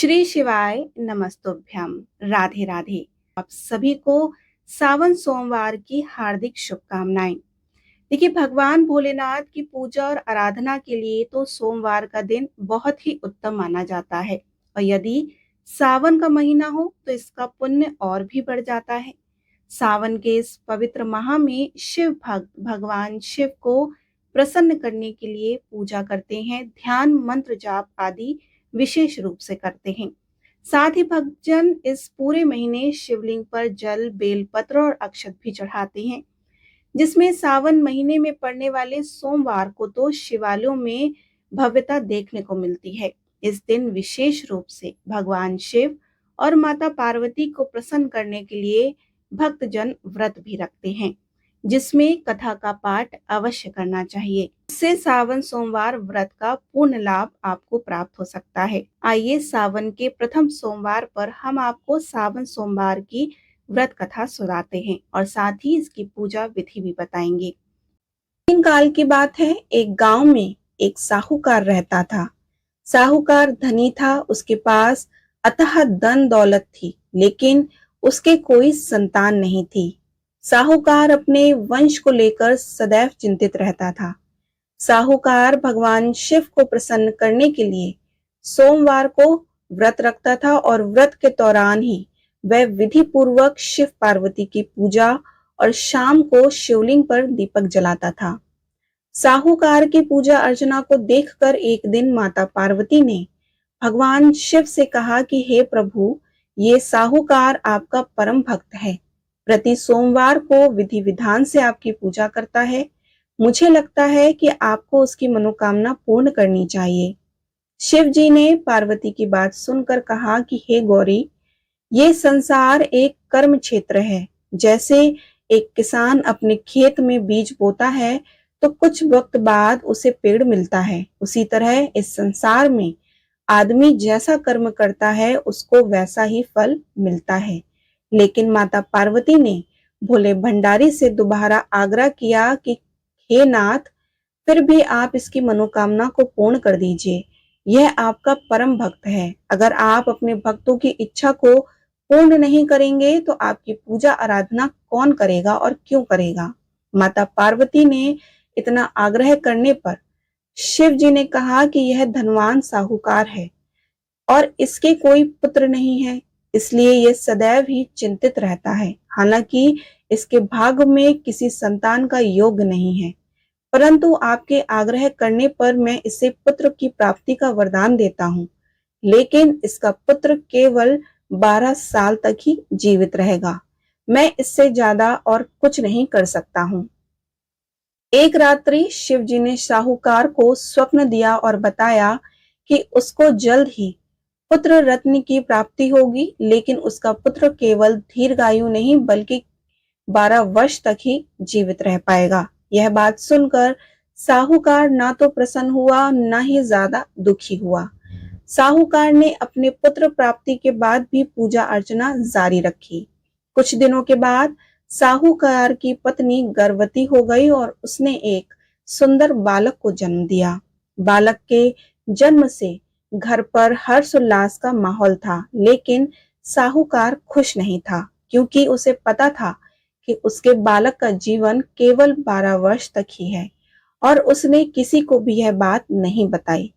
श्री शिवाय नमस्तुभ्यम। राधे राधे। आप सभी को सावन सोमवार की हार्दिक शुभकामनाएं। देखिए, भगवान भोलेनाथ की पूजा और आराधना के लिए तो सोमवार का दिन बहुत ही उत्तम माना जाता है। और यदि सावन का महीना हो तो इसका पुण्य और भी बढ़ जाता है। सावन के इस पवित्र माह में शिव भक्त भगवान शिव को प्रसन्न करने के लिए पूजा करते हैं, ध्यान मंत्र जाप आदि विशेष रूप से करते हैं। साथ ही भक्तजन इस पूरे महीने शिवलिंग पर जल, बेलपत्र और अक्षत भी चढ़ाते हैं, जिसमें सावन महीने में पड़ने वाले सोमवार को तो शिवालयों में भव्यता देखने को मिलती है। इस दिन विशेष रूप से भगवान शिव और माता पार्वती को प्रसन्न करने के लिए भक्तजन व्रत भी रखते हैं, जिसमें कथा का पाठ अवश्य करना चाहिए। इससे सावन सोमवार व्रत का पूर्ण लाभ आपको प्राप्त हो सकता है। आइए सावन के प्रथम सोमवार पर हम आपको सावन सोमवार की व्रत कथा सुनाते हैं और साथ ही इसकी पूजा विधि भी बताएंगे। प्राचीन काल की बात है। एक गांव में एक साहूकार रहता था। साहूकार धनी था, उसके पास अथाह धन दौलत थी, लेकिन उसके कोई संतान नहीं थी। साहूकार अपने वंश को लेकर सदैव चिंतित रहता था। साहूकार भगवान शिव को प्रसन्न करने के लिए सोमवार को व्रत रखता था और व्रत के दौरान ही वह विधि पूर्वक शिव पार्वती की पूजा और शाम को शिवलिंग पर दीपक जलाता था। साहूकार की पूजा अर्चना को देखकर एक दिन माता पार्वती ने भगवान शिव से कहा कि हे प्रभु, ये साहूकार आपका परम भक्त है, प्रति सोमवार को विधि विधान से आपकी पूजा करता है। मुझे लगता है कि आपको उसकी मनोकामना पूर्ण करनी चाहिए। शिव जी ने पार्वती की बात सुनकर कहा कि हे गौरी, ये संसार एक कर्म क्षेत्र है। जैसे एक किसान अपने खेत में बीज बोता है तो कुछ वक्त बाद उसे पेड़ मिलता है, उसी तरह इस संसार में आदमी जैसा कर्म करता है उसको वैसा ही फल मिलता है। लेकिन माता पार्वती ने भोले भंडारी से दोबारा आग्रह किया कि हे नाथ, फिर भी आप इसकी मनोकामना को पूर्ण कर दीजिए। यह आपका परम भक्त है। अगर आप अपने भक्तों की इच्छा को पूर्ण नहीं करेंगे तो आपकी पूजा आराधना कौन करेगा और क्यों करेगा। माता पार्वती ने इतना आग्रह करने पर शिव जी ने कहा कि यह धनवान साहूकार है और इसके कोई पुत्र नहीं है, इसलिए यह सदैव ही चिंतित रहता है। हालांकि इसके भाग्य में किसी संतान का योग नहीं है, परंतु आपके आग्रह करने पर मैं इसे पुत्र की प्राप्ति का वरदान देता हूँ, लेकिन इसका पुत्र केवल 12 साल तक ही जीवित रहेगा। मैं इससे ज्यादा और कुछ नहीं कर सकता हूँ। एक रात्रि शिव जी ने साहूकार को स्वप्न दिया और बताया कि उसको जल्द ही पुत्र रत्न की प्राप्ति होगी, लेकिन उसका पुत्र केवल दीर्घायु नहीं बल्कि 12 वर्ष तक ही जीवित रह पाएगा। यह बात सुनकर साहूकार ना तो प्रसन्न हुआ ना ही ज्यादा दुखी हुआ। साहूकार ने अपने पुत्र प्राप्ति के बाद भी पूजा अर्चना जारी रखी। कुछ दिनों के बाद साहूकार की पत्नी गर्भवती हो गई और उसने एक सुंदर बालक को जन्म दिया। बालक के जन्म से घर पर हर्षोल्लास का माहौल था, लेकिन साहूकार खुश नहीं था, क्योंकि उसे पता था कि उसके बालक का जीवन केवल 12 वर्ष तक ही है और उसने किसी को भी यह बात नहीं बताई।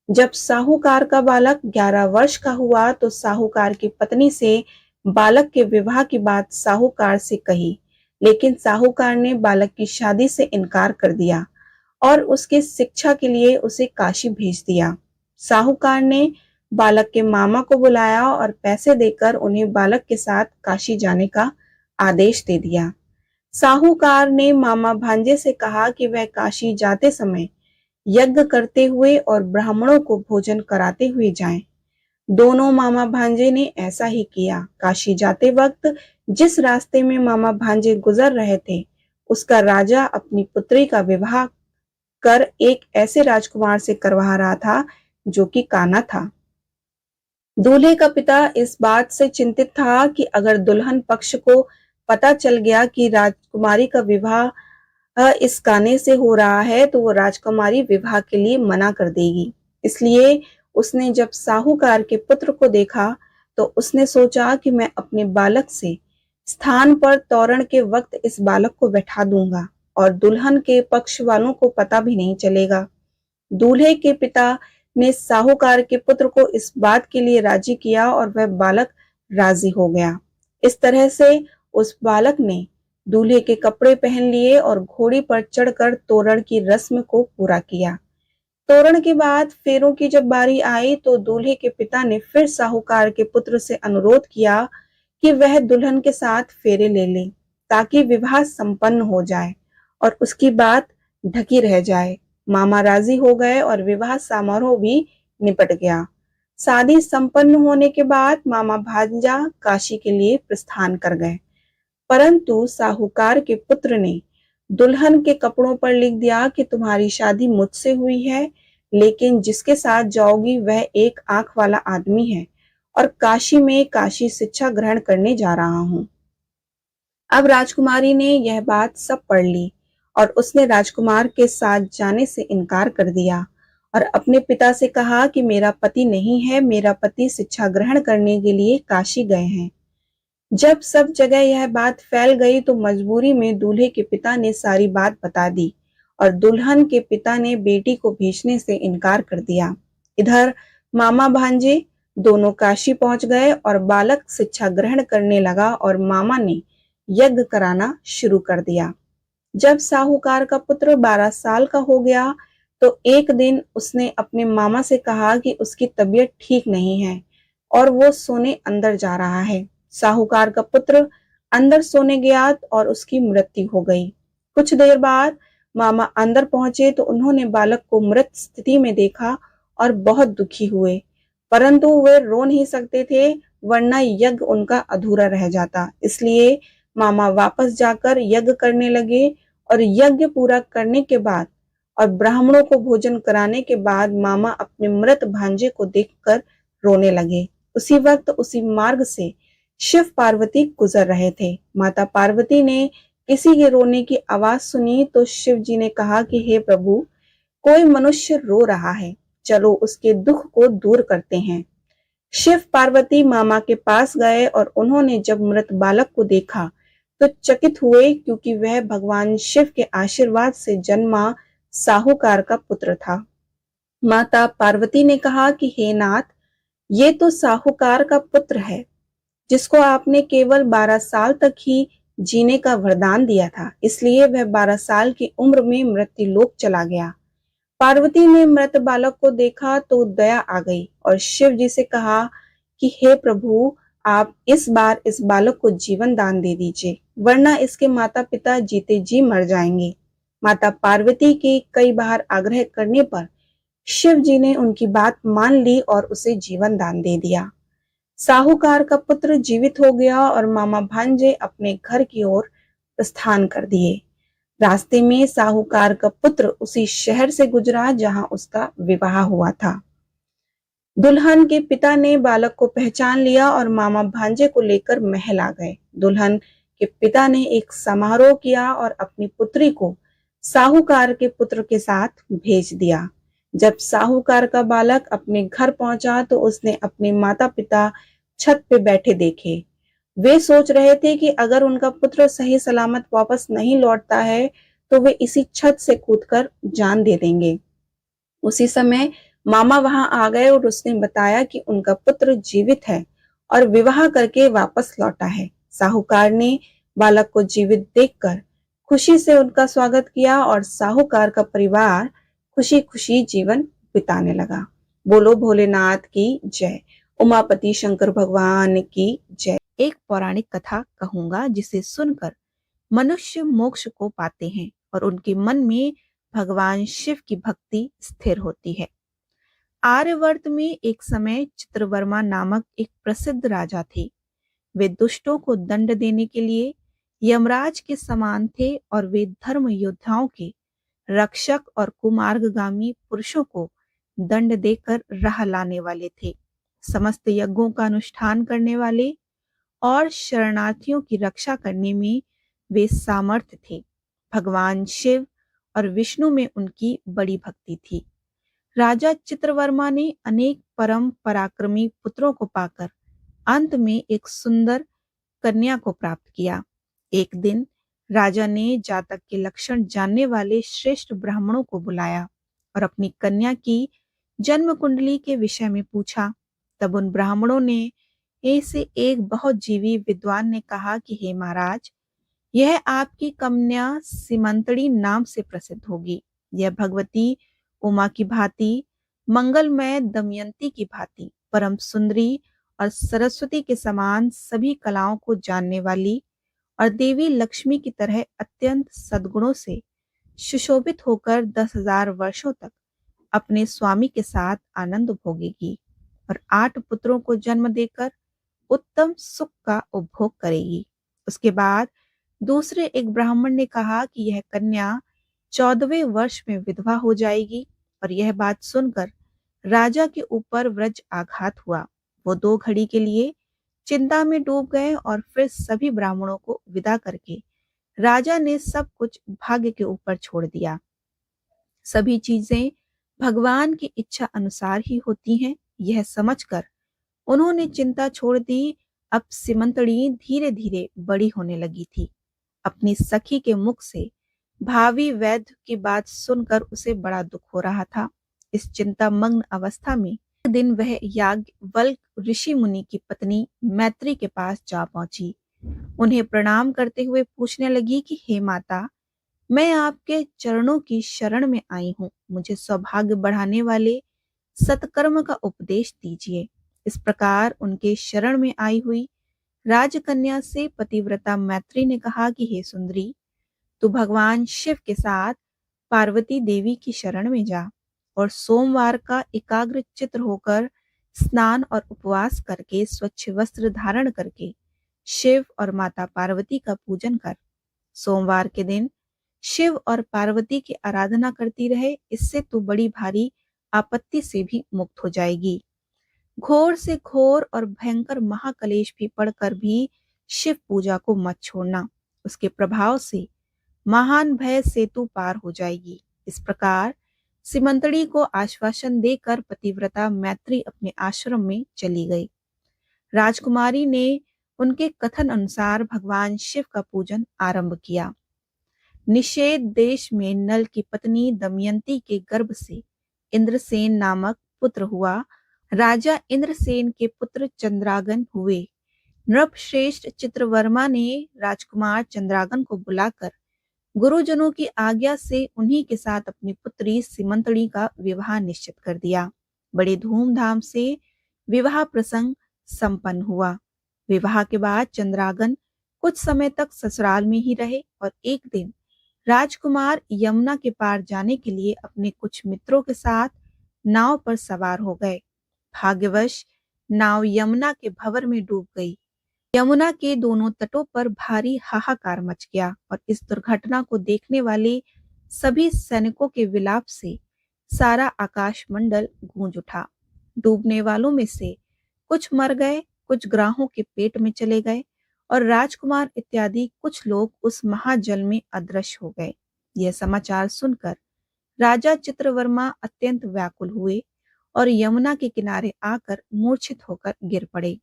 जब साहूकार का बालक 11 वर्ष का हुआ तो साहूकार की पत्नी से बालक के विवाह की बात साहूकार से कही, लेकिन साहूकार ने बालक की शादी से इनकार कर दिया और उसके शिक्षा के लिए उसे काशी भेज दिया। साहूकार ने बालक के मामा को बुलाया और पैसे देकर उन्हें बालक के साथ काशी जाने का आदेश दे दिया। साहूकार ने मामा भांजे से कहा कि वह काशी जाते समय यज्ञ करते हुए और ब्राह्मणों को भोजन कराते हुए जाएं। दोनों मामा भांजे ने ऐसा ही किया। काशी जाते वक्त जिस रास्ते में मामा भांजे गुजर रहे थे, उसका राजा अपनी पुत्री का विवाह कर एक ऐसे राजकुमार से करवा रहा था जो कि काना था। दूल्हे का पिता इस बात से चिंतित था कि अगर दुल्हन पक्ष को पता चल गया कि राजकुमारी का विवाह इस काने से हो रहा है तो वो राजकुमारी विवाह के लिए मना कर देगी। इसलिए उसने जब साहूकार के पुत्र को देखा तो उसने सोचा कि मैं अपने बालक से स्थान पर तोरण के वक्त इस बालक को बैठा दूंगा और दुल्हन के पक्ष वालों को पता भी नहीं चलेगा। दूल्हे के पिता ने साहूकार के पुत्र को इस बात के लिए राजी किया और वह बालक राजी हो गया। इस तरह से उस बालक ने दूल्हे के कपड़े पहन लिए और घोड़ी पर चढ़कर तोरण की रस्म को पूरा किया। तोरण के बाद फेरों की जब बारी आई तो दूल्हे के पिता ने फिर साहूकार के पुत्र से अनुरोध किया कि वह दुल्हन के साथ फेरे ले ले ताकि विवाह संपन्न हो जाए और उसकी बात ढकी रह जाए। मामा राजी हो गए और विवाह समारोह भी निपट गया। शादी संपन्न होने के बाद मामा भांजा काशी के लिए प्रस्थान कर गए, परंतु साहूकार के पुत्र ने दुल्हन के कपड़ों पर लिख दिया कि तुम्हारी शादी मुझसे हुई है, लेकिन जिसके साथ जाओगी वह एक आंख वाला आदमी है और काशी में काशी शिक्षा ग्रहण करने जा रहा हूं। अब राजकुमारी ने यह बात सब पढ़ ली और उसने राजकुमार के साथ जाने से इनकार कर दिया और अपने पिता से कहा कि मेरा पति नहीं है, मेरा पति शिक्षा ग्रहण करने के लिए काशी गए हैं। जब सब जगह यह बात फैल गई तो मजबूरी में दूल्हे के पिता ने सारी बात बता दी और दुल्हन के पिता ने बेटी को भेजने से इनकार कर दिया। इधर मामा भांजे दोनों काशी पहुंच गए और बालक शिक्षा ग्रहण करने लगा और मामा ने यज्ञ कराना शुरू कर दिया। जब साहूकार का पुत्र 12 साल का हो गया तो एक दिन उसने अपने मामा से कहा कि उसकी तबीयत ठीक नहीं है और वो सोने अंदर जा रहा है। साहूकार का पुत्र अंदर सोने गया और उसकी मृत्यु हो गई। कुछ देर बाद मामा अंदर पहुंचे तो उन्होंने बालक को मृत स्थिति में देखा और बहुत दुखी हुए, परंतु वे रो नहीं सकते थे वरना यज्ञ उनका अधूरा रह जाता। इसलिए मामा वापस जाकर यज्ञ करने लगे और यज्ञ पूरा करने के बाद और ब्राह्मणों को भोजन कराने के बाद मामा अपने मृत भांजे को देखकर रोने लगे। उसी वक्त उसी मार्ग से शिव पार्वती गुजर रहे थे। माता पार्वती ने किसी के रोने की आवाज सुनी तो शिव जी ने कहा कि हे प्रभु, कोई मनुष्य रो रहा है, चलो उसके दुख को दूर करते हैं। शिव पार्वती मामा के पास गए और उन्होंने जब मृत बालक को देखा तो चकित हुए, क्योंकि वह भगवान शिव के आशीर्वाद से जन्मा साहूकार का पुत्र था। माता पार्वती ने कहा कि हे नाथ, ये तो साहूकार का पुत्र है जिसको आपने केवल 12 साल तक ही जीने का वरदान दिया था, इसलिए वह 12 साल की उम्र में मृत्यु लोक चला गया। पार्वती ने मृत बालक को देखा तो दया आ गई और शिव जी से कहा कि हे प्रभु, आप इस बार इस बालक को जीवन दान दे दीजिए, वरना इसके माता पिता जीते जी मर जाएंगे। माता पार्वती के कई बार आग्रह करने पर शिव जी ने उनकी बात मान ली और उसे जीवन दान दे दिया। साहूकार का पुत्र जीवित हो गया और मामा भांजे अपने घर की ओर प्रस्थान कर दिए। रास्ते में साहूकार का पुत्र उसी शहर से गुजरा जहां उसका विवाह हुआ था। दुल्हन के पिता ने बालक को पहचान लिया और मामा भांजे को लेकर महल आ गए। दुल्हन के पिता ने एक समारोह किया और अपनी पुत्री को साहूकार के पुत्र के साथ भेज दिया। जब साहूकार का बालक अपने घर पहुंचा तो उसने अपने माता पिता छत पे बैठे देखे। वे सोच रहे थे कि अगर उनका पुत्र सही सलामत वापस नहीं लौटता है तो वे इसी छत से कूदकर जान दे देंगे। उसी समय मामा वहां आ गए और उसने बताया कि उनका पुत्र जीवित है और विवाह करके वापस लौटा है। साहूकार ने बालक को जीवित देखकर खुशी से उनका स्वागत किया और साहूकार का परिवार खुशी खुशी जीवन बिताने लगा। बोलो भोलेनाथ की जय, उमापति शंकर भगवान की जय। एक पौराणिक कथा कहूंगा जिसे सुनकर मनुष्य मोक्ष को पाते हैं और उनके मन में भगवान शिव की भक्ति स्थिर होती है। आर्यवर्त में एक समय चित्रवर्मा नामक एक प्रसिद्ध राजा थे। वे दुष्टों को दंड देने के लिए यमराज के समान थे और वे धर्म योद्धाओं के रक्षक और कुमार्गगामी पुरुषों को दंड देकर राह लाने वाले थे। समस्त यज्ञों का अनुष्ठान करने वाले और शरणार्थियों की रक्षा करने में वे सामर्थ्य थे। भगवान शिव और विष्णु में उनकी बड़ी भक्ति थी। राजा चित्रवर्मा ने अनेक परम पराक्रमी पुत्रों को पाकर अंत में एक सुंदर कन्या को प्राप्त किया। एक दिन राजा ने जातक के लक्षण जानने वाले श्रेष्ठ ब्राह्मणों को बुलाया और अपनी कन्या की जन्म कुंडली के विषय में पूछा। तब उन ब्राह्मणों ने ऐसे एक बहुत जीवी विद्वान ने कहा कि हे महाराज, यह आपकी कन्या सिमंतड़ी नाम से प्रसिद्ध होगी। यह भगवती उमा की भांति, मंगलमय दमयंती की भांति, परम सुंदरी और सरस्वती के समान सभी कलाओं को जानने वाली और देवी लक्ष्मी की तरह अत्यंत सद्गुणों से सुशोभित होकर 10,000 वर्षों तक अपने स्वामी के साथ आनंद भोगेगी और 8 पुत्रों को जन्म देकर उत्तम सुख का उपभोग करेगी। उसके बाद दूसरे एक ब्राह्मण ने कहा कि यह कन्या 14वें वर्ष में विधवा हो जाएगी। और यह बात सुनकर राजा के ऊपर वज्र आघात हुआ। वो 2 घड़ी के लिए चिंता में डूब गए और फिर सभी ब्राह्मणों को विदा करके राजा ने सब कुछ भाग्य के ऊपर छोड़ दिया। सभी चीजें भगवान की इच्छा अनुसार ही होती हैं, यह समझकर उन्होंने चिंता छोड़ दी। अब सिमंतड़ी धीरे धीरे बड़ी होने लगी थी। अपनी सखी के मुख से भावी वैद्य की बात सुनकर उसे बड़ा दुख हो रहा था। इस चिंता मग्न अवस्था में एक दिन वह याज्ञवल्क्य ऋषि मुनि की पत्नी मैत्री के पास जा पहुंची। उन्हें प्रणाम करते हुए पूछने लगी कि हे माता, मैं आपके चरणों की शरण में आई हूँ। मुझे सौभाग्य बढ़ाने वाले सत्कर्म का उपदेश दीजिए। इस प्रकार उनके शरण में आई हुई राजकन्या से पतिव्रता मैत्री ने कहा कि हे सुंदरी, तू भगवान शिव के साथ पार्वती देवी की शरण में जा और सोमवार का एकाग्र चित्र होकर स्नान और उपवास करके स्वच्छ वस्त्र धारण करके शिव और माता पार्वती का पूजन कर। सोमवार के दिन शिव और पार्वती की आराधना करती रहे, इससे तू बड़ी भारी आपत्ति से भी मुक्त हो जाएगी। घोर से घोर और भयंकर महाकलेश भी पढ़कर भी शिव पूजा को मत छोड़ना। उसके प्रभाव से महान भय से तू पार हो जाएगी। इस प्रकार सिमंतड़ी को आश्वासन देकर पतिव्रता मैत्री अपने आश्रम में चली गई। राजकुमारी ने उनके कथन अनुसार भगवान शिव का पूजन आरंभ किया। निषेध देश में नल की पत्नी दमयंती के गर्भ से इंद्रसेन नामक पुत्र हुआ। राजा इंद्रसेन के पुत्र चंद्रागन हुए। नृपश्रेष्ठ चित्रवर्मा ने राजकुमार चंद्रागन को बुलाकर गुरुजनों की आज्ञा से उन्हीं के साथ अपनी पुत्री सिमंतड़ी का विवाह निश्चित कर दिया। बड़े धूमधाम से विवाह प्रसंग संपन्न हुआ। विवाह के बाद चंद्रागन कुछ समय तक ससुराल में ही रहे और एक दिन राजकुमार यमुना के पार जाने के लिए अपने कुछ मित्रों के साथ नाव पर सवार हो गए। भाग्यवश नाव यमुना के भंवर में डूब गई। यमुना के दोनों तटों पर भारी हाहाकार मच गया और इस दुर्घटना को देखने वाले सभी सैनिकों के विलाप से सारा आकाशमंडल गूंज उठा। डूबने वालों में से कुछ मर गए, कुछ ग्राहों के पेट में चले गए और राजकुमार इत्यादि कुछ लोग उस महाजल में अदृश्य हो गए। यह समाचार सुनकर राजा चित्रवर्मा अत्यंत व्याकुल हुए और यमुना के किनारे आकर मूर्छित होकर गिर पड़े।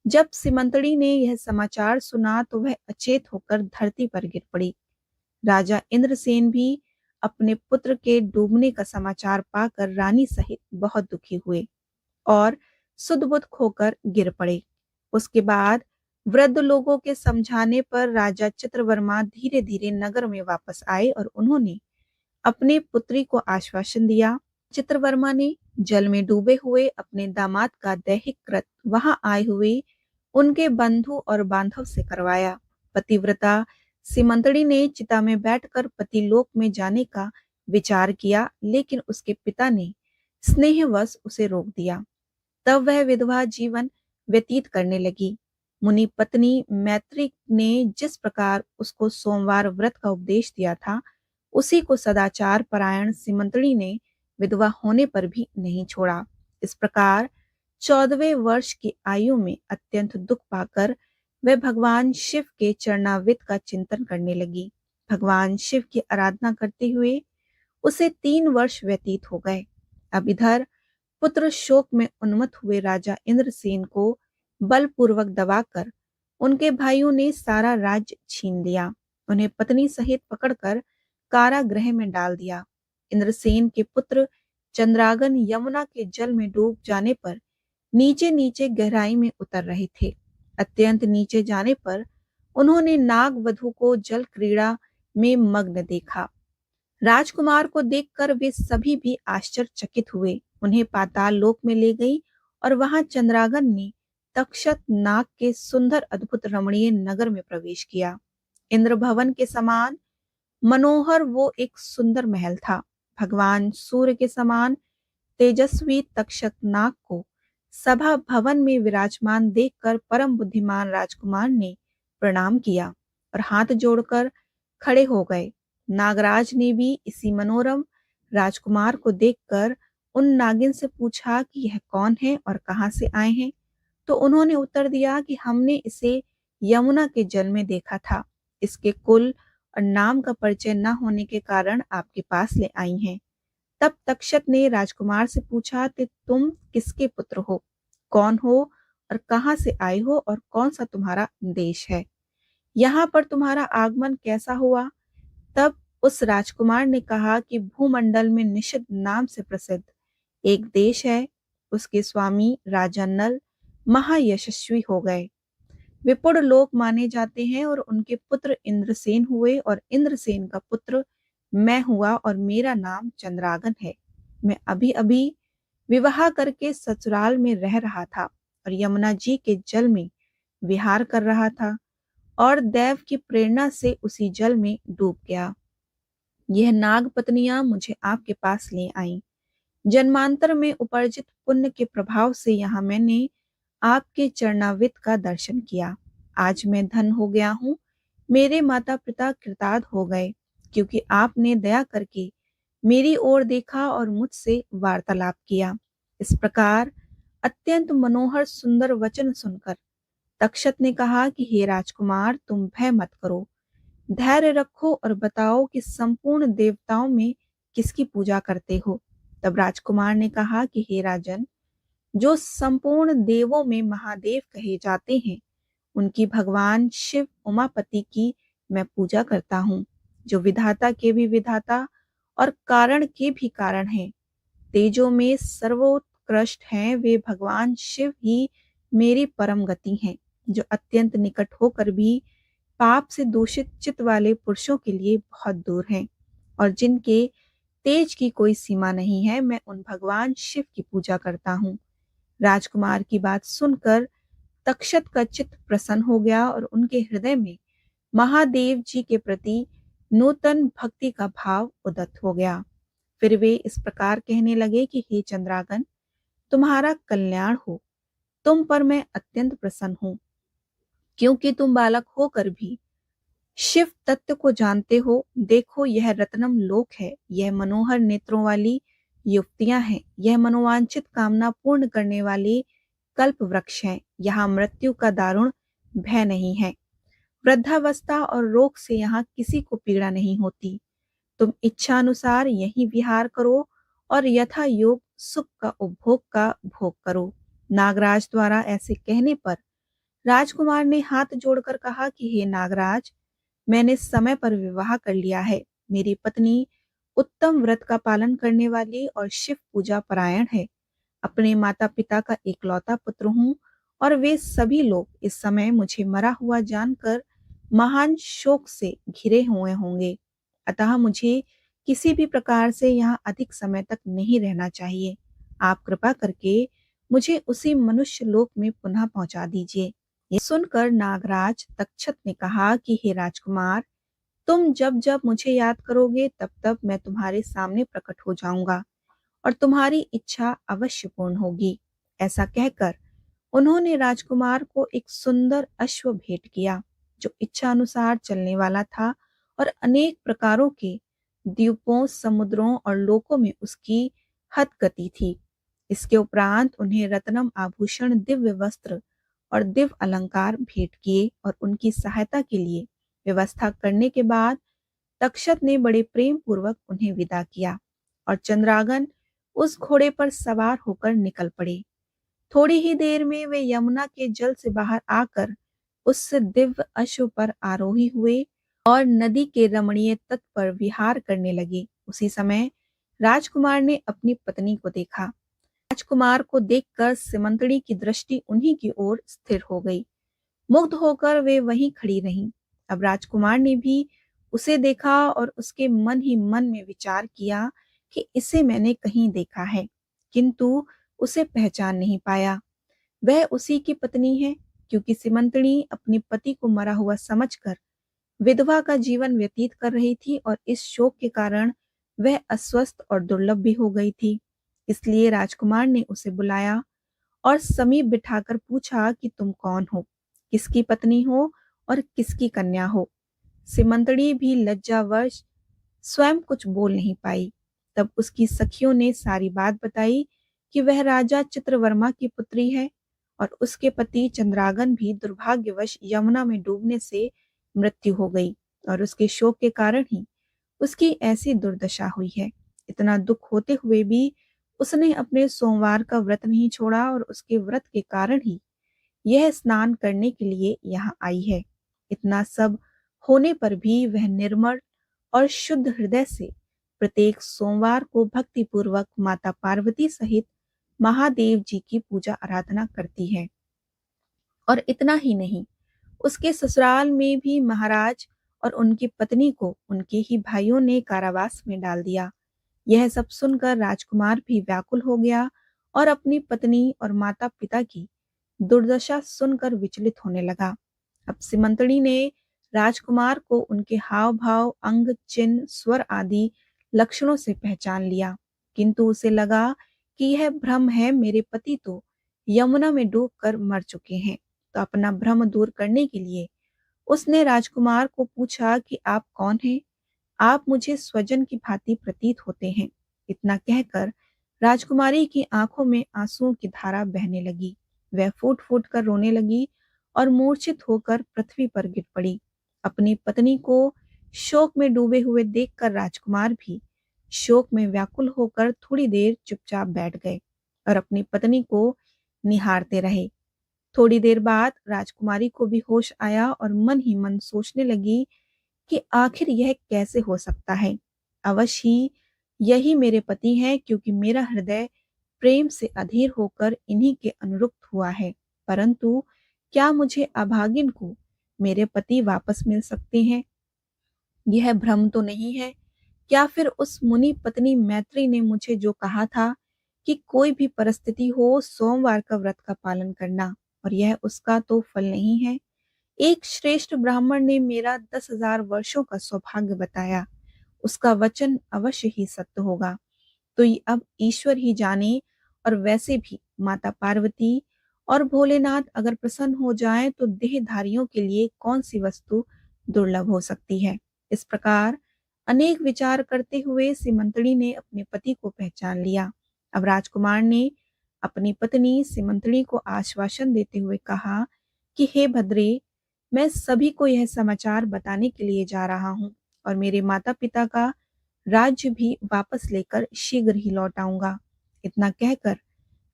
जब सिमंतड़ी ने यह समाचार सुना तो वह अचेत होकर धरती पर गिर पड़ी। राजा इंद्रसेन भी अपने पुत्र के डूबने का समाचार पाकर रानी सहित बहुत दुखी हुए और सुध-बुध खोकर गिर पड़े। उसके बाद वृद्ध लोगों के समझाने पर राजा चित्रवर्मा धीरे धीरे नगर में वापस आए और उन्होंने अपने पुत्री को आश्वासन दिया। चित्रवर्मा ने जल में डूबे हुए अपने दामाद का दैहिक कृत वहां आए हुए उनके बंधु और बांधव से करवाया। पतिव्रता सिमंतड़ी ने चिता में बैठकर पतिलोक में जाने का विचार किया, लेकिन उसके पिता ने स्नेहवश उसे रोक दिया। तब वह विधवा जीवन व्यतीत करने लगी। मुनि पत्नी मैत्री ने जिस प्रकार उसको सोमवार व्रत का उपदेश दिया था, उसी को सदाचार परायण सिमंतड़ी ने विधवा होने पर भी नहीं छोड़ा। इस प्रकार 14वें वर्ष की आयु में अत्यंत दुख पाकर वह भगवान शिव के चरणावित का चिंतन करने लगी। भगवान शिव की आराधना करते हुए उसे 3 वर्ष व्यतीत हो गए। अब इधर पुत्र शोक में उन्मत्त हुए राजा इंद्रसेन को बलपूर्वक दबाकर उनके भाइयों ने सारा राज्य छीन लिया। उन्हें पत्नी सहित पकड़कर कारागृह में डाल दिया। इंद्रसेन के पुत्र चंद्रागन यमुना के जल में डूब जाने पर नीचे नीचे गहराई में उतर रहे थे। अत्यंत नीचे जाने पर उन्होंने नाग वधु को जल क्रीड़ा में मग्न देखा। राजकुमार को देखकर वे सभी भी आश्चर्यचकित हुए। उन्हें पाताल लोक में ले गई और वहां चंद्रागन ने तक्षक नाग के सुंदर अद्भुत रमणीय नगर में प्रवेश किया। इंद्र भवन के समान मनोहर वो एक सुंदर महल था। भगवान सूर्य के समान तेजस्वी तक्षक नाग को सभा भवन में विराजमान देखकर परम बुद्धिमान राजकुमार ने प्रणाम किया और हाथ जोड़कर खड़े हो गए। नागराज ने भी इसी मनोरम राजकुमार को देखकर उन नागिन से पूछा कि यह कौन है और कहां से आए हैं। तो उन्होंने उत्तर दिया कि हमने इसे यमुना के जल में देखा था। इसके कुल और नाम का परिचय न होने के कारण आपके पास ले आई हैं। तब तक्षक ने राजकुमार से पूछा कि तुम किसके पुत्र हो, कौन हो और कहां से आए हो और कौन सा तुम्हारा देश है, यहाँ पर तुम्हारा आगमन कैसा हुआ। तब उस राजकुमार ने कहा कि भूमंडल में निषद नाम से प्रसिद्ध एक देश है। उसके स्वामी राजा नल महायशस्वी हो गए, विपुल लोक माने जाते हैं और उनके पुत्र इंद्रसेन हुए और इंद्रसेन का पुत्र मैं हुआ और मेरा नाम चंद्रागन है। मैं अभी अभी विवाह करके ससुराल में रह रहा था और यमुना जी के जल में विहार कर रहा था और दैव की प्रेरणा से उसी जल में डूब गया। यह नाग पत्नियां मुझे आपके पास ले आईं। जन्मांतर में उपार्जित पुण्य के प्रभाव से यहाँ मैंने आपके चरणावित का दर्शन किया। आज मैं धन हो गया हूँ। मेरे माता पिता कृतार्थ हो गए क्योंकि आपने दया करके मेरी ओर देखा और मुझसे वार्तालाप किया। इस प्रकार अत्यंत मनोहर सुंदर वचन सुनकर तक्षक ने कहा कि हे राजकुमार, तुम भय मत करो, धैर्य रखो और बताओ कि संपूर्ण देवताओं में किसकी पूजा करते हो। तब राजकुमार ने कहा कि हे राजन, जो संपूर्ण देवों में महादेव कहे जाते हैं उनकी भगवान शिव उमापति की मैं पूजा करता हूँ, जो विधाता के भी विधाता और कारण के भी कारण हैं। तेजों में सर्वोत्कृष्ट हैं वे भगवान शिव ही मेरी परम गति हैं, जो अत्यंत निकट होकर भी पाप से दूषित चित्त वाले पुरुषों के लिए बहुत दूर हैं और जिनके तेज की कोई सीमा नहीं है। मैं उन भगवान शिव की पूजा करता हूँ। राजकुमार की बात सुनकर तक्षक का चित्त प्रसन्न हो गया और उनके हृदय में महादेव जी के प्रति नूतन भक्ति का भाव उदित हो गया। फिर वे इस प्रकार कहने लगे कि हे चंद्रागन, तुम्हारा कल्याण हो। तुम पर मैं अत्यंत प्रसन्न हूँ क्योंकि तुम बालक होकर भी शिव तत्व को जानते हो। देखो, यह रत्नम लोक है, यह मनोहर नेत्रों वाली युक्तियां हैं, यह मनोवांछित कामना पूर्ण करने वाले कल्प वृक्ष हैं। यहाँ मृत्यु का दारुण भय नहीं है। वृद्धावस्था और रोग से यहाँ किसी को पीड़ा नहीं होती। तुम इच्छा अनुसार यहीं विहार करो और यथा योग सुख का उपभोग का भोग करो। नागराज द्वारा ऐसे कहने पर राजकुमार ने हाथ जोड़कर कहा कि हे नागराज, मैंने समय पर विवाह कर लिया है। मेरी पत्नी उत्तम व्रत का पालन करने वाली और शिव पूजा परायण है। अपने माता पिता का एकलौता पुत्र हूँ और वे सभी लोग इस समय मुझे मरा हुआ जानकर महान शोक से घिरे हुए होंगे। अतः मुझे किसी भी प्रकार से यहाँ अधिक समय तक नहीं रहना चाहिए। आप कृपा करके मुझे उसी मनुष्य लोक में पुनः पहुंचा दीजिए। ये सुनकर नागराज तक्षक ने कहा कि हे राजकुमार, तुम जब जब मुझे याद करोगे तब तब मैं तुम्हारे सामने प्रकट हो जाऊंगा और तुम्हारी इच्छा अवश्य पूर्ण होगी। ऐसा कहकर उन्होंने राजकुमार को एक सुंदर अश्व भेंट किया जो इच्छा अनुसार चलने वाला था और अनेक प्रकारों के द्वीपों, समुद्रों और लोकों में उसकी हद गति थी। इसके उपरांत उन्हें रत्नम आभूषण, दिव्य वस्त्र और दिव्य अलंकार भेंट किए और उनकी सहायता के लिए व्यवस्था करने के बाद तक्षक ने बड़े प्रेम पूर्वक उन्हें विदा किया और चंद्रागन उस घोड़े पर सवार होकर निकल पड़े। थोड़ी ही देर में वे यमुना के जल से बाहर आकर उस दिव्य अश्व पर आरोही हुए और नदी के रमणीय तट पर विहार करने लगे। उसी समय राजकुमार ने अपनी पत्नी को देखा। राजकुमार को देखकर सिमंतड़ी की दृष्टि उन्हीं की ओर स्थिर हो गई। मुग्ध होकर वे वहीं खड़ी रहीं। अब राजकुमार ने भी उसे देखा और उसके मन ही मन में विचार किया कि इसे मैंने कहीं देखा है, किंतु उसे पहचान नहीं पाया। वह उसी की पत्नी है, क्योंकि सिमंतड़ी अपने पति को मरा हुआ समझकर विधवा का जीवन व्यतीत कर रही थी और इस शोक के कारण वह अस्वस्थ और दुर्लभ भी हो गई थी। इसलिए राजकुमार ने उसे बुलाया और समीप बिठाकर पूछा कि तुम कौन हो, किसकी पत्नी हो और किसकी कन्या हो। सिमंतड़ी भी लज्जावश स्वयं कुछ बोल नहीं पाई। तब उसकी सखियों ने सारी बात बताई कि वह राजा चित्रवर्मा की पुत्री है और उसके पति चंद्रागन भी दुर्भाग्यवश यमुना में डूबने से मृत्यु हो गई और उसके शोक के कारण ही उसकी ऐसी दुर्दशा हुई है। इतना दुख होते हुए भी उसने अपने सोमवार का व्रत नहीं छोड़ा और उसके व्रत के कारण ही यह स्नान करने के लिए यहाँ आई है। इतना सब होने पर भी वह निर्मल और शुद्ध हृदय से प्रत्येक सोमवार को भक्ति पूर्वक माता पार्वती सहित महादेव जी की पूजा आराधना करती है। और इतना ही नहीं, उसके ससुराल में भी महाराज और उनकी पत्नी को उनके ही भाइयों ने कारावास में डाल दिया। यह सब सुनकर राजकुमार भी व्याकुल हो गया और अपनी पत्नी और माता पिता की दुर्दशा सुनकर विचलित होने लगा। अब सिमंतड़ी ने राजकुमार को उनके हाव भाव, अंग, चिन्ह, स्वर आदि लक्षणों से पहचान लिया, किंतु उसे लगा कि यह भ्रम है। मेरे पति तो यमुना में डूबकर मर चुके हैं। तो अपना भ्रम दूर करने के लिए उसने राजकुमार को पूछा कि आप कौन हैं? आप मुझे स्वजन की भांति प्रतीत होते हैं। इतना कहकर राजकुमारी की आंखों में आंसुओं की धारा बहने लगी। वह फूट फूट कर रोने लगी और मूर्छित होकर पृथ्वी पर गिर पड़ी। अपनी पत्नी को शोक में डूबे हुए देखकर राजकुमार भी शोक में व्याकुल होकर थोड़ी देर चुपचाप बैठ गए और अपनी पत्नी को निहारते रहे। थोड़ी देर बाद राजकुमारी को भी होश आया और मन ही मन सोचने लगी कि आखिर यह कैसे हो सकता है। अवश्य ही यही मेरे पति हैं, क्योंकि मेरा हृदय प्रेम से अधीर होकर इन्हीं के अनुरक्त हुआ है। परंतु क्या मुझे अभागिन को मेरे पति वापस मिल सकते हैं? यह भ्रम तो नहीं है? क्या फिर उस मुनि पत्नी मैत्री ने मुझे जो कहा था कि कोई भी परिस्थिति हो सोमवार का व्रत का पालन करना, और यह उसका तो फल नहीं है? एक श्रेष्ठ ब्राह्मण ने मेरा 10,000 वर्षों का सौभाग्य बताया, उसका वचन अवश्य ही सत्य होगा। तो ये अब ईश्वर ही जाने, और वैसे भी माता पार्वती और भोलेनाथ अगर प्रसन्न हो जाएं तो देहधारियों के लिए कौन सी वस्तु दुर्लभ हो सकती है। इस प्रकार अनेक विचार करते हुए सिमंतड़ी ने अपने पति को पहचान लिया। अब राजकुमार ने अपनी पत्नी सिमंतड़ी को आश्वासन देते हुए कहा कि हे भद्रे, मैं सभी को यह समाचार बताने के लिए जा रहा हूँ और मेरे माता पिता का राज्य भी वापस लेकर शीघ्र ही लौट आऊंगा। इतना कहकर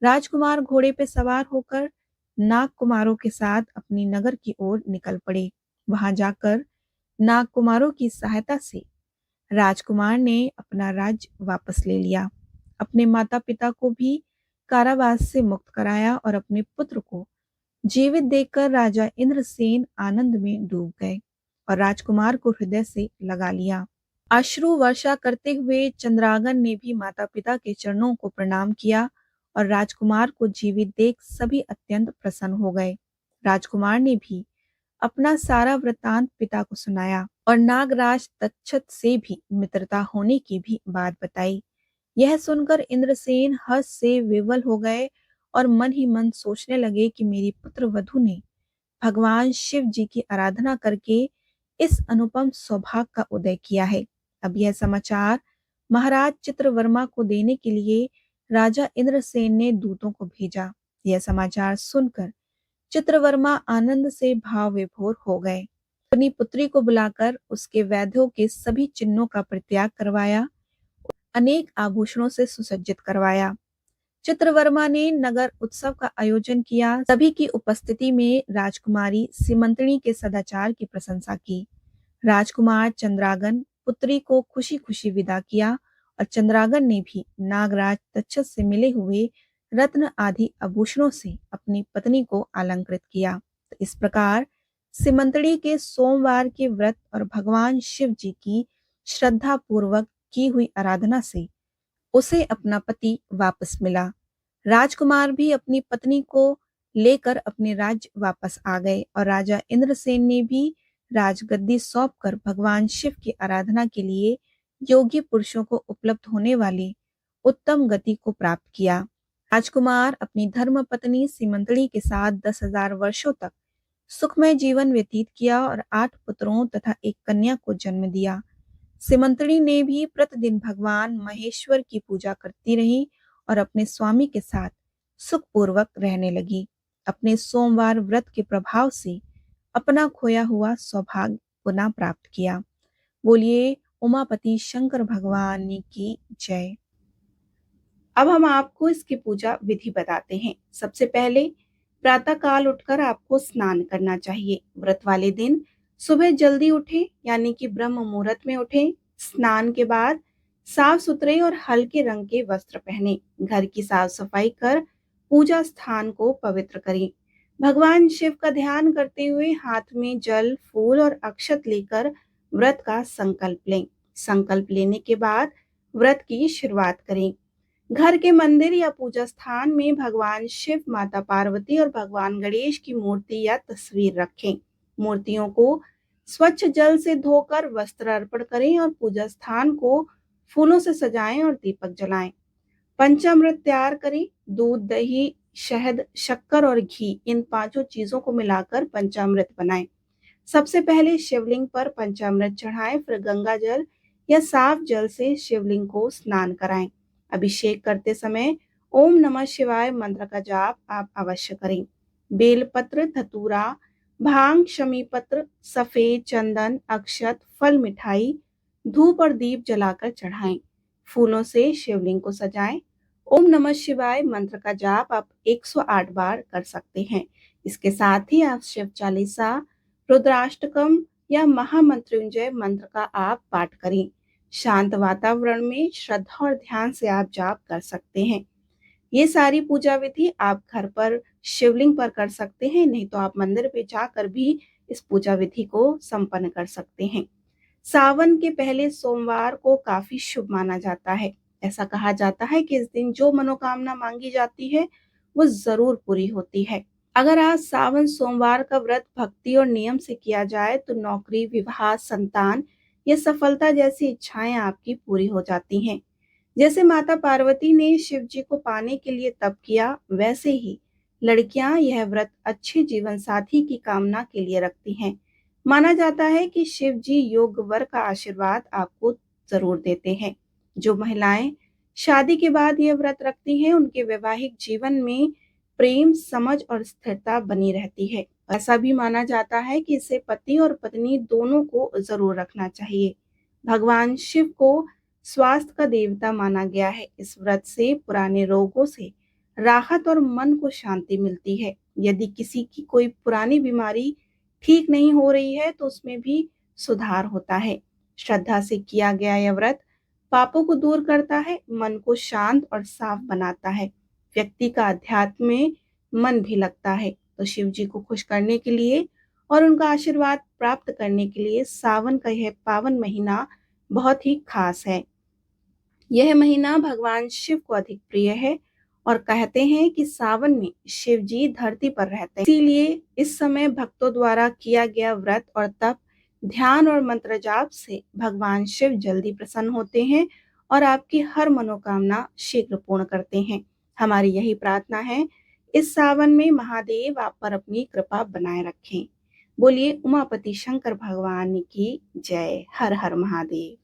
राजकुमार घोड़े पे सवार होकर नाग कुमारों के साथ अपनी नगर की ओर निकल पड़े। वहां जाकर नाग कुमारों की सहायता से राजकुमार ने अपना राज्य वापस ले लिया, अपने माता पिता को भी कारावास से मुक्त कराया और अपने पुत्र को जीवित देखकर राजा इंद्रसेन आनंद में डूब गए और राजकुमार को हृदय से लगा लिया। अश्रु वर्षा करते हुए चंद्रागन ने भी माता पिता के चरणों को प्रणाम किया और राजकुमार को जीवित देख सभी अत्यंत प्रसन्न हो गए। राजकुमार ने भी अपना सारा वृतांत पिता को सुनाया और नागराज तक्षक से भी मित्रता होने की भी बात बताई। यह सुनकर इंद्रसेन हर्ष से विवल हो गए और मन ही मन सोचने लगे कि मेरी पुत्र वधू ने भगवान शिव जी की आराधना करके इस अनुपम सौभाग्य का उदय किया है। अब यह समाचार महाराज चित्रवर्मा को देने के लिए राजा इंद्रसेन ने दूतों को भेजा। यह समाचार सुनकर चित्रवर्मा आनंद से भाव विभोर हो गए। अपनी पुत्री को बुलाकर उसके वैद्यों के सभी चिन्हों का परित्याग करवाया अनेक आभूषणों से सुसज्जित करवाया। चित्रवर्मा ने नगर उत्सव का आयोजन किया। सभी की उपस्थिति में राजकुमारी सीमंतनी के सदाचार की प्रशंसा की। राजकुमार चंद्रागन पुत्री को खुशी खुशी विदा किया और चंद्रागन ने भी नागराज तक्षक से मिले हुए रत्न आदि आभूषणों से अपनी पत्नी को अलंकृत किया। तो इस प्रकार सिमंतड़ी के सोमवार के व्रत और भगवान शिव जी की श्रद्धा पूर्वक की हुई आराधना से उसे अपना पति वापस मिला। राजकुमार भी अपनी पत्नी को लेकर अपने राज्य वापस आ गए और राजा इंद्रसेन ने भी राजगद्दी सौंपकर भगवान शिव की आराधना के लिए योगी पुरुषों को उपलब्ध होने वाली उत्तम गति को प्राप्त किया। राजकुमार अपनी धर्म पत्नी सीमंतड़ी के साथ 10,000 वर्षों तक सुखमय जीवन व्यतीत किया और 8 पुत्रों तथा एक कन्या को जन्म दिया। सीमंतड़ी ने भी प्रतिदिन भगवान महेश्वर की पूजा करती रही और अपने स्वामी के साथ सुखपूर्वक रहने लगी। अपने सोमवार व्रत के प्रभाव से अपना खोया हुआ सौभाग्य पुनः प्राप्त किया। बोलिए उमापति शंकर भगवान की जय। अब हम आपको इसकी पूजा विधि बताते हैं। सबसे पहले प्रातः काल उठकर आपको स्नान करना चाहिए। व्रत वाले दिन सुबह जल्दी उठें, यानी कि ब्रह्म मुहूर्त में उठें। स्नान के बाद साफ सुथरे और हल्के रंग के वस्त्र पहने। घर की साफ सफाई कर पूजा स्थान को पवित्र करें। भगवान शिव का ध्यान करते हुए हाथ में जल, फूल और अक्षत लेकर व्रत का संकल्प लें। संकल्प लेने के बाद व्रत की शुरुआत करें। घर के मंदिर या पूजा स्थान में भगवान शिव, माता पार्वती और भगवान गणेश की मूर्ति या तस्वीर रखें। मूर्तियों को स्वच्छ जल से धोकर वस्त्र अर्पण करें और पूजा स्थान को फूलों से सजाएं और दीपक जलाएं। पंचामृत तैयार करें। दूध, दही, शहद, शक्कर और घी, इन 5 चीजों को मिलाकर पंचामृत बनाएं। सबसे पहले शिवलिंग पर पंचामृत चढ़ाएं, फिर गंगा जल या साफ जल से शिवलिंग को स्नान कराएं। अभिषेक करते समय ओम नमः शिवाय मंत्र का जाप आप अवश्य करें। बेलपत्र, धतूरा, भांग, शमी पत्र, सफेद चंदन, अक्षत, फल, मिठाई, धूप और दीप जलाकर चढ़ाएं। फूलों से शिवलिंग को सजाएं। ओम नमः शिवाय मंत्र का जाप आप 108 बार कर सकते हैं। इसके साथ ही आप शिव चालीसा, रुद्राष्टकम या महामृत्युंजय मंत्र का आप पाठ करें। शांत वातावरण में श्रद्धा और ध्यान से आप जाप कर सकते हैं। ये सारी पूजा विधि आप घर पर शिवलिंग पर कर सकते हैं, नहीं तो आप मंदिर पे जाकर भी इस पूजा विधि को संपन्न कर सकते हैं। सावन के पहले सोमवार को काफी शुभ माना जाता है। ऐसा कहा जाता है कि इस दिन जो मनोकामना मांगी जाती है वो जरूर पूरी होती है। अगर आज सावन सोमवार का व्रत भक्ति और नियम से किया जाए तो नौकरी, विवाह, संतान या सफलता जैसी इच्छाएं आपकी पूरी हो जाती हैं। जैसे माता पार्वती ने शिव जी को पाने के लिए तप किया, वैसे ही लड़कियां यह व्रत अच्छे जीवन साथी की कामना के लिए रखती हैं। माना जाता है कि शिव जी योग वर का आशीर्वाद आपको जरूर देते हैं। जो महिलाएं शादी के बाद यह व्रत रखती हैं, उनके वैवाहिक जीवन में प्रेम, समझ और स्थिरता बनी रहती है। ऐसा भी माना जाता है कि इसे पति और पत्नी दोनों को जरूर रखना चाहिए। भगवान शिव को स्वास्थ्य का देवता माना गया है। इस व्रत से पुराने रोगों से राहत और मन को शांति मिलती है। यदि किसी की कोई पुरानी बीमारी ठीक नहीं हो रही है तो उसमें भी सुधार होता है। श्रद्धा से किया गया यह व्रत पापों को दूर करता है, मन को शांत और साफ बनाता है। व्यक्ति का अध्यात्म में मन भी लगता है। तो शिव जी को खुश करने के लिए और उनका आशीर्वाद प्राप्त करने के लिए सावन का यह पावन महीना बहुत ही खास है। यह महीना भगवान शिव को अधिक प्रिय है और कहते हैं कि सावन में शिव जी धरती पर रहते हैं। इसीलिए इस समय भक्तों द्वारा किया गया व्रत और तप, ध्यान और मंत्र जाप से भगवान शिव जल्दी प्रसन्न होते हैं और आपकी हर मनोकामना शीघ्र पूर्ण करते हैं। हमारी यही प्रार्थना है, इस सावन में महादेव आप पर अपनी कृपा बनाए रखें। बोलिए उमापति शंकर भगवान की जय। हर हर महादेव।